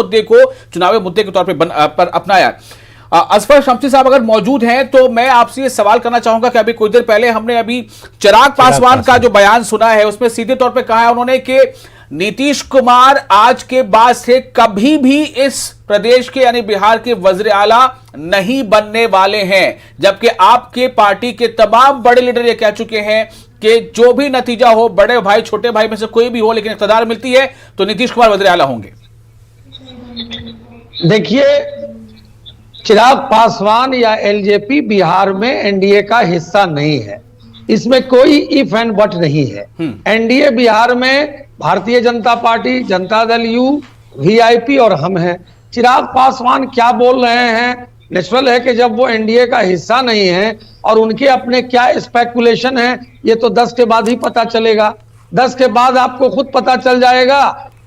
मुद्दे को चुनावी मुद्दे के तौर पर अपनाया। असफर शमसी साहब अगर मौजूद हैं तो मैं आपसे ये सवाल करना चाहूंगा कि अभी कुछ देर पहले हमने अभी चिराग पासवान का जो बयान सुना है उसमें सीधे तौर पे कहा है उन्होंने कि नीतीश कुमार आज के बाद से कभी भी इस प्रदेश के यानी बिहार के वज़ीर आला नहीं बनने वाले हैं, जबकि आपके पार्टी के तमाम बड़े लीडर ये कह चुके हैं कि जो भी नतीजा हो, बड़े भाई छोटे भाई में से कोई भी हो, लेकिन इख्तियार मिलती है तो नीतीश कुमार वज़ीर आला होंगे। देखिए, चिराग पासवान या एलजेपी बिहार में एनडीए का हिस्सा नहीं है, इसमें कोई इफ एंड बट नहीं है। एनडीए बिहार में Bharatiya Janata party, Janata Dal you, VIP और हम हैं। चिराग पासवान क्या बोल रहे हैं, नेचुरल है कि जब वो एनडीए का हिस्सा नहीं है और उनके अपने क्या स्पेकुलेशन है, ये तो 10 के बाद ही पता चलेगा। 10 के बाद आपको खुद पता चल जाएगा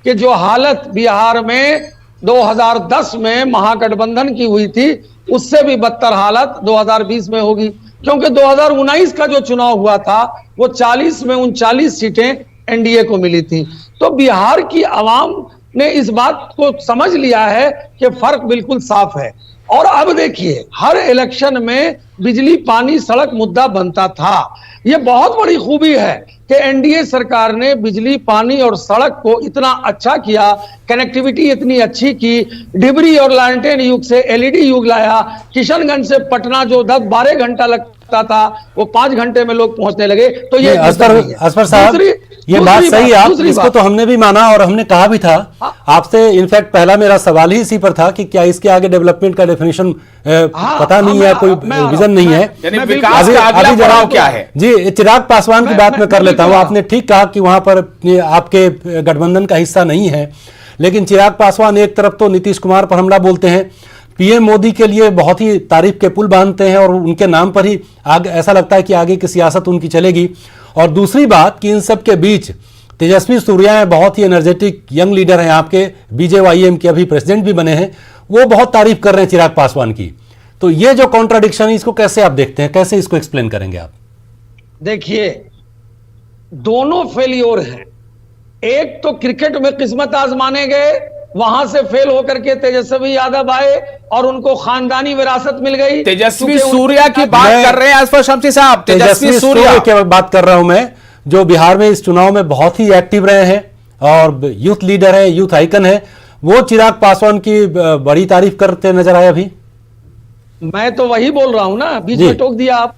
कि जो हालत बिहार में 2010 में महागठबंधन की हुई थी, उससे भी बदतर हालत 2020 में होगी, क्योंकि 2019 का जो चुनाव हुआ था वो 40 में 39 सीटें एनडीए को मिली थी। तो बिहार की आवाम ने इस बात को समझ लिया है कि फर्क बिल्कुल साफ है। और अब देखिए, हर इलेक्शन में बिजली, पानी, सड़क मुद्दा बनता था। ये बहुत बड़ी खूबी है कि एनडीए सरकार ने बिजली, पानी और सड़क को इतना अच्छा किया, कनेक्टिविटी इतनी अच्छी की, डिबरी और लैंटेन युग से एलईडी युग लाया। किशनगंज से पटना जो 10-12 घंटा लगता था वो 5 घंटे में लोग पहुंचने लगे। तो ये असफर साहब, ये बात सही है, आप इसको तो हमने भी माना और हमने कहा भी था आपसे। इनफैक्ट पहला मेरा सवाल ही इसी पर था कि क्या इसके आगे डेवलपमेंट का डेफिनेशन पता नहीं है, कोई विजन नहीं है, अभी बढ़ाव क्या है। जी, चिराग पासवान की बात मैं कर लेता हूं। आपने ठीक कहा कि वहां पर आपके गठबंधन का हिस्सा नहीं है, लेकिन चिराग पासवान एक तरफ तो नीतीश कुमार पर हमला बोलते हैं, पीएम मोदी के लिए बहुत ही तारीफ के पुल बांधते हैं और उनके नाम पर ही आगे ऐसा लगता है कि आगे की सियासत उनकी चलेगी। और दूसरी बात कि इन सब के बीच तेजस्वी सूर्या हैं, बहुत ही एनर्जेटिक यंग लीडर हैं आपके, बीजेवाईएम के अभी प्रेसिडेंट भी बने हैं, वो बहुत तारीफ कर रहे हैं चिराग पासवान की। तो ये जो कॉन्ट्राडिक्शन है, इसको कैसे आप देखते हैं, कैसे इसको एक्सप्लेन करेंगे आप? देखिए, दोनों फेलियोर हैं। एक तो क्रिकेट में किस्मत आजमाने गए, वहां से फेल होकर के तेजस्वी यादव आए और उनको खानदानी विरासत मिल गई। तेजस्वी सूर्या की बात कर रहे हैं असफर शमसी साहब, तेजस्वी सूर्या की बात कर रहा हूं मैं, जो बिहार में इस चुनाव में बहुत ही एक्टिव रहे हैं और यूथ लीडर है, यूथ आइकन है। वो चिराग पासवान की बड़ी तारीफ करते नजर आए अभी। मैं तो वही बोल रहा हूं ना, बीच में टोक दिया आप।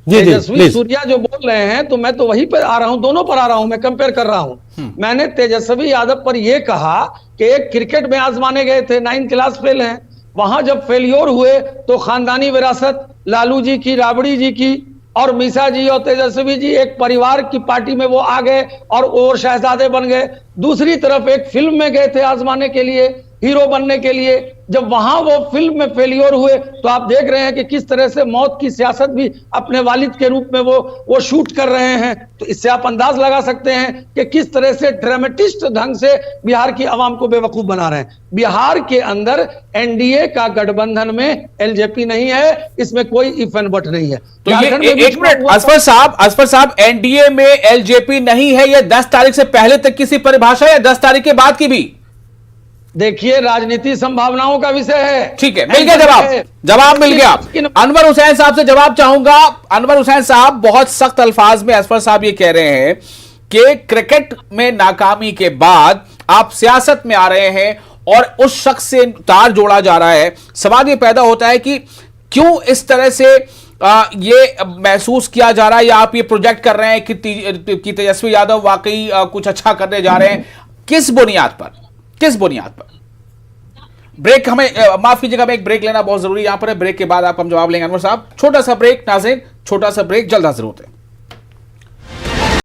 तेजस्वी सूर्या जो बोल रहे हैं तो मैं तो वही पर आ रहा हूं, दोनों पर आ रहा हूं, मैं कंपेयर कर रहा हूं। मैंने तेजस्वी यादव पर यह कहा कि एक क्रिकेट में आजमाने गए थे, 9th क्लास फेल हैं, वहां जब फेलियोर हुए तो खानदानी विरासत लालू जी की, राबड़ी जी की और मीसा जी और तेजस्वी जी एक परिवार की पार्टी में वो आ गए और शहजादे बन गए। दूसरी तरफ एक फिल्म में गए थे आजमाने के लिए, हीरो बनने के लिए। जब वहां वो फिल्म में फेलियर हुए तो आप देख रहे हैं कि किस तरह से मौत की सियासत भी अपने वालिद के रूप में वो शूट कर रहे हैं। तो इससे आप अंदाज लगा सकते हैं कि किस तरह से ड्रामेटिस्ट ढंग से बिहार की आवाम को बेवकूफ बना रहे हैं। बिहार के अंदर एनडीए का गठबंधन में एलजेपी नहीं है, इसमें कोई इफ एंड बट नहीं है। तो ये एक मिनट असफर साहब, एनडीए में एलजेपी नहीं है, ये 10 तारीख से पहले तक किसी परिभाषा या 10 तारीख के बाद की भी? देखिए, राजनीति संभावनाओं का विषय है। ठीक है, मिल गया जवाब मिल गया। अनवर हुसैन साहब से जवाब चाहूंगा। अनवर हुसैन साहब, बहुत सख्त अल्फाज में असफर साहब ये कह रहे हैं कि क्रिकेट में नाकामी के बाद आप सियासत में आ रहे हैं और उस शख्स से तार जोड़ा जा रहा है। सवाल ये पैदा होता है कि क्यों इस तरह से ये महसूस किया जा रहा है या आप ये प्रोजेक्ट कर रहे हैं कि तेजस्वी यादव वाकई कुछ अच्छा करने जा रहे हैं? किस बुनियाद पर, किस बुनियाद पर? ब्रेक, हमें माफ कीजिएगा, हमें एक ब्रेक लेना बहुत जरूरी यहां पर है। ब्रेक के बाद आप हम जवाब लेंगे अनवर साहब। छोटा सा ब्रेक नाज़रीन, छोटा सा ब्रेक, जल्द हाजिर होते हैं।